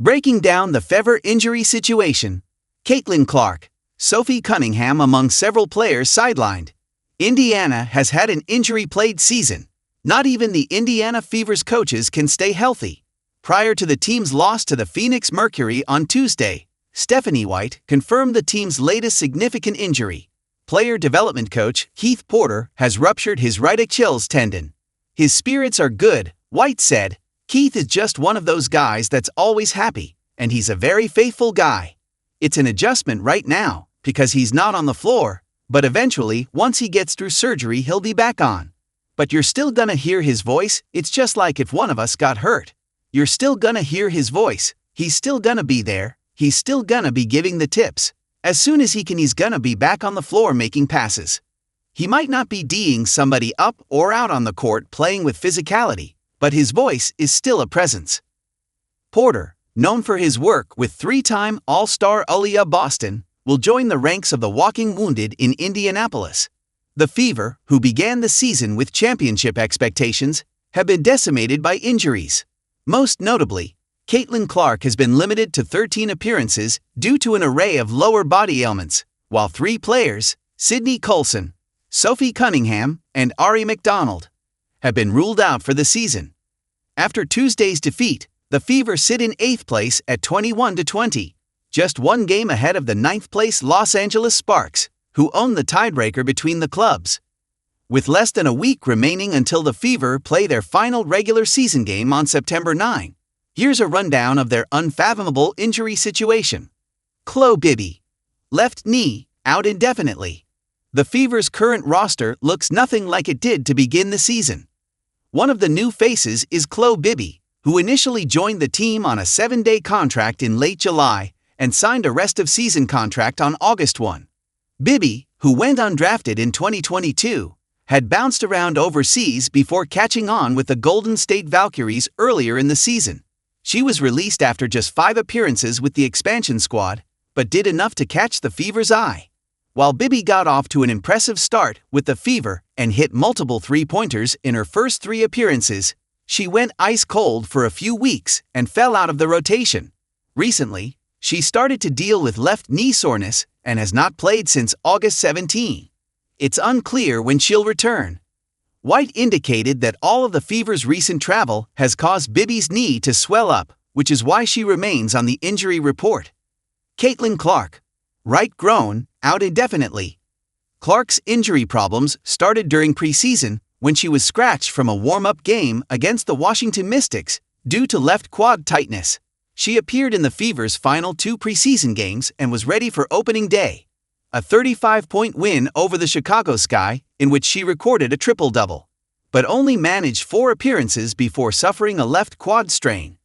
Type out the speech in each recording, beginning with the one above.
Breaking down the Fever injury situation. Caitlin Clark, Sophie Cunningham among several players sidelined. Indiana has had an injury-plagued season. Not even the Indiana Fever's coaches can stay healthy. Prior to the team's loss to the Phoenix Mercury on Tuesday, Stephanie White confirmed the team's latest significant injury. Player development coach Keith Porter has ruptured his right Achilles tendon. His spirits are good, White said. Keith is just one of those guys that's always happy, and he's a very faithful guy. It's an adjustment right now, because he's not on the floor, but eventually, once he gets through surgery, he'll be back on. But you're still gonna hear his voice. It's just like if one of us got hurt. You're still gonna hear his voice. He's still gonna be there. He's still gonna be giving the tips. As soon as he can, he's gonna be back on the floor making passes. He might not be D'ing somebody up or out on the court playing with physicality, but his voice is still a presence. Porter, known for his work with three-time All-Star Aaliyah Boston, will join the ranks of the Walking Wounded in Indianapolis. The Fever, who began the season with championship expectations, have been decimated by injuries. Most notably, Caitlin Clark has been limited to 13 appearances due to an array of lower body ailments, while three players, Sydney Colson, Sophie Cunningham, and Ari McDonald, have been ruled out for the season. After Tuesday's defeat, the Fever sit in 8th place at 21-20, just one game ahead of the 9th-place Los Angeles Sparks, who own the tiebreaker between the clubs. With less than a week remaining until the Fever play their final regular season game on September 9, here's a rundown of their unfathomable injury situation. Chloe Bibby, left knee, out indefinitely. The Fever's current roster looks nothing like it did to begin the season. One of the new faces is Chloe Bibby, who initially joined the team on a 7-day contract in late July and signed a rest-of-season contract on August 1. Bibby, who went undrafted in 2022, had bounced around overseas before catching on with the Golden State Valkyries earlier in the season. She was released after just 5 appearances with the expansion squad, but did enough to catch the Fever's eye. While Bibby got off to an impressive start with the Fever and hit multiple three-pointers in her first 3 appearances, she went ice cold for a few weeks and fell out of the rotation. Recently, she started to deal with left knee soreness and has not played since August 17. It's unclear when she'll return. White indicated that all of the Fever's recent travel has caused Bibby's knee to swell up, which is why she remains on the injury report. Caitlin Clark, right groin, out indefinitely. Clark's injury problems started during preseason when she was scratched from a warm-up game against the Washington Mystics due to left quad tightness. She appeared in the Fever's final 2 preseason games and was ready for opening day, a 35-point win over the Chicago Sky in which she recorded a triple-double, but only managed 4 appearances before suffering a left quad strain.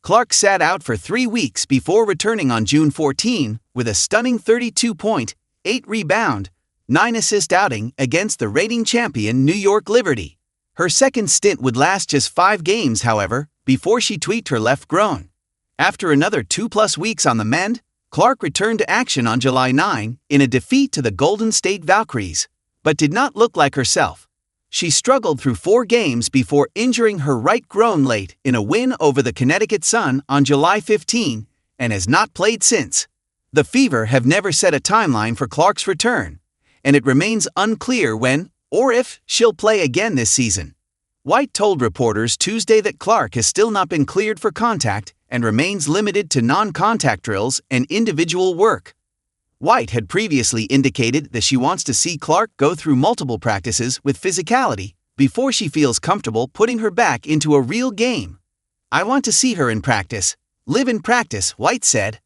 Clark sat out for 3 weeks before returning on June 14 with a stunning 32-point, 8-rebound, 9-assist outing against the reigning champion New York Liberty. Her second stint would last just 5 games, however, before she tweaked her left groin. After another 2+ weeks on the mend, Clark returned to action on July 9 in a defeat to the Golden State Valkyries, but did not look like herself. She struggled through 4 games before injuring her right groin late in a win over the Connecticut Sun on July 15 and has not played since. The Fever have never set a timeline for Clark's return, and it remains unclear when or if she'll play again this season. White told reporters Tuesday that Clark has still not been cleared for contact and remains limited to non-contact drills and individual work. White had previously indicated that she wants to see Clark go through multiple practices with physicality before she feels comfortable putting her back into a real game. "I want to see her in practice, live in practice," White said.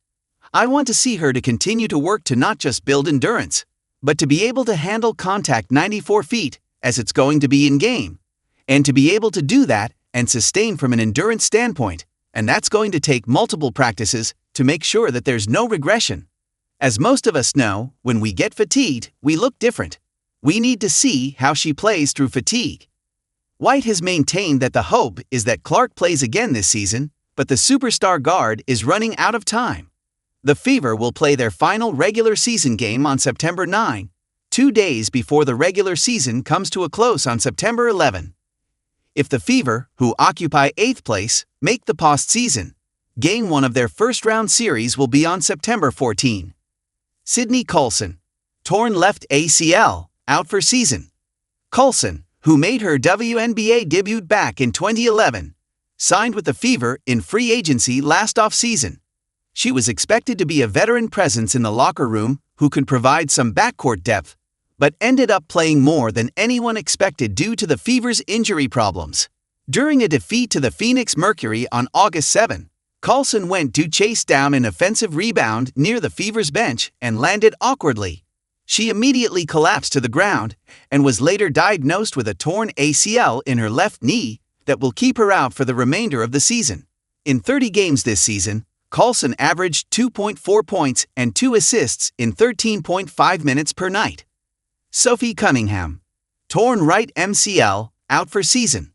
"I want to see her to continue to work to not just build endurance, but to be able to handle contact 94 feet, as it's going to be in game, and to be able to do that and sustain from an endurance standpoint, and that's going to take multiple practices to make sure that there's no regression. As most of us know, when we get fatigued, we look different. We need to see how she plays through fatigue." White has maintained that the hope is that Clark plays again this season, but the superstar guard is running out of time. The Fever will play their final regular season game on September 9, 2 days before the regular season comes to a close on September 11. If the Fever, who occupy 8th place, make the postseason, Game 1 of their first-round series will be on September 14. Sydney Coulson, torn left ACL, out for season. Coulson, who made her WNBA debut back in 2011, signed with the Fever in free agency last off-season. She was expected to be a veteran presence in the locker room who could provide some backcourt depth, but ended up playing more than anyone expected due to the Fever's injury problems. During a defeat to the Phoenix Mercury on August 7, Coulson went to chase down an offensive rebound near the Fever's bench and landed awkwardly. She immediately collapsed to the ground and was later diagnosed with a torn ACL in her left knee that will keep her out for the remainder of the season. In 30 games this season, Coulson averaged 2.4 points and 2 assists in 13.5 minutes per night. Sophie Cunningham, torn right MCL, out for season.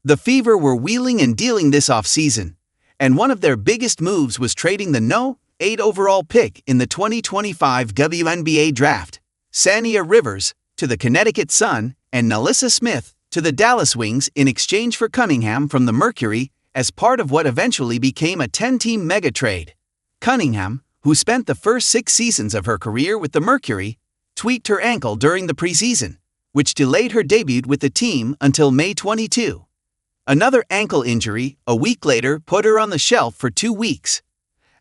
The Fever were wheeling and dealing this offseason, and one of their biggest moves was trading the No. 8 overall pick in the 2025 WNBA draft, Sania Rivers, to the Connecticut Sun, and Nalissa Smith to the Dallas Wings in exchange for Cunningham from the Mercury as part of what eventually became a 10-team mega trade. Cunningham, who spent the first 6 seasons of her career with the Mercury, tweaked her ankle during the preseason, which delayed her debut with the team until May 22. Another ankle injury a week later put her on the shelf for 2 weeks.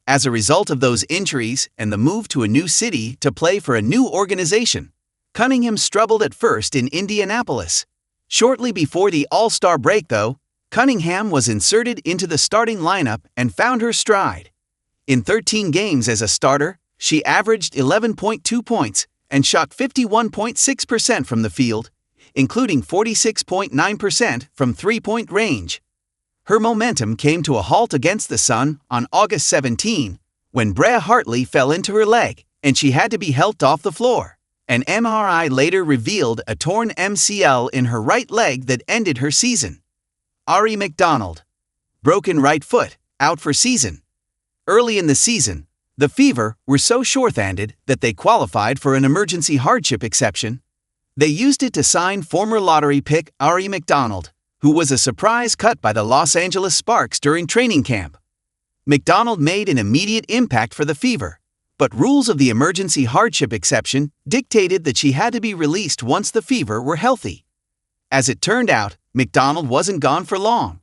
As a result of those injuries and the move to a new city to play for a new organization, Cunningham struggled at first in Indianapolis. Shortly before the All-Star break, though, Cunningham was inserted into the starting lineup and found her stride. In 13 games as a starter, she averaged 11.2 points and shot 51.6% from the field, including 46.9% from three-point range. Her momentum came to a halt against the Sun on August 17, when Brea Hartley fell into her leg and she had to be helped off the floor. An MRI later revealed a torn MCL in her right leg that ended her season. Ari McDonald, broken right foot, out for season. Early in the season, the Fever were so short-handed that they qualified for an emergency hardship exception. They used it to sign former lottery pick Ari McDonald, who was a surprise cut by the Los Angeles Sparks during training camp. McDonald made an immediate impact for the Fever, but rules of the emergency hardship exception dictated that she had to be released once the Fever were healthy. As it turned out, McDonald wasn't gone for long.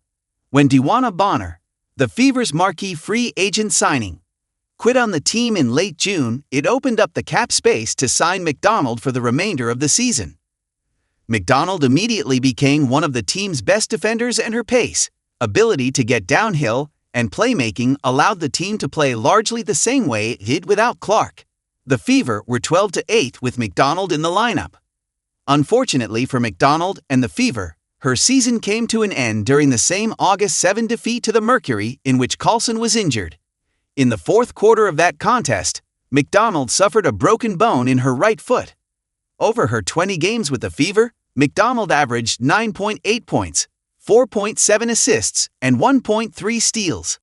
When Dewana Bonner, the Fever's marquee free agent signing, quit on the team in late June, it opened up the cap space to sign McDonald for the remainder of the season. McDonald immediately became one of the team's best defenders, and her pace, ability to get downhill, and playmaking allowed the team to play largely the same way it did without Clark. The Fever were 12-8 with McDonald in the lineup. Unfortunately for McDonald and the Fever, her season came to an end during the same August 7 defeat to the Mercury in which Coulson was injured. In the fourth quarter of that contest, McDonald suffered a broken bone in her right foot. Over her 20 games with the Fever, McDonald averaged 9.8 points, 4.7 assists, and 1.3 steals.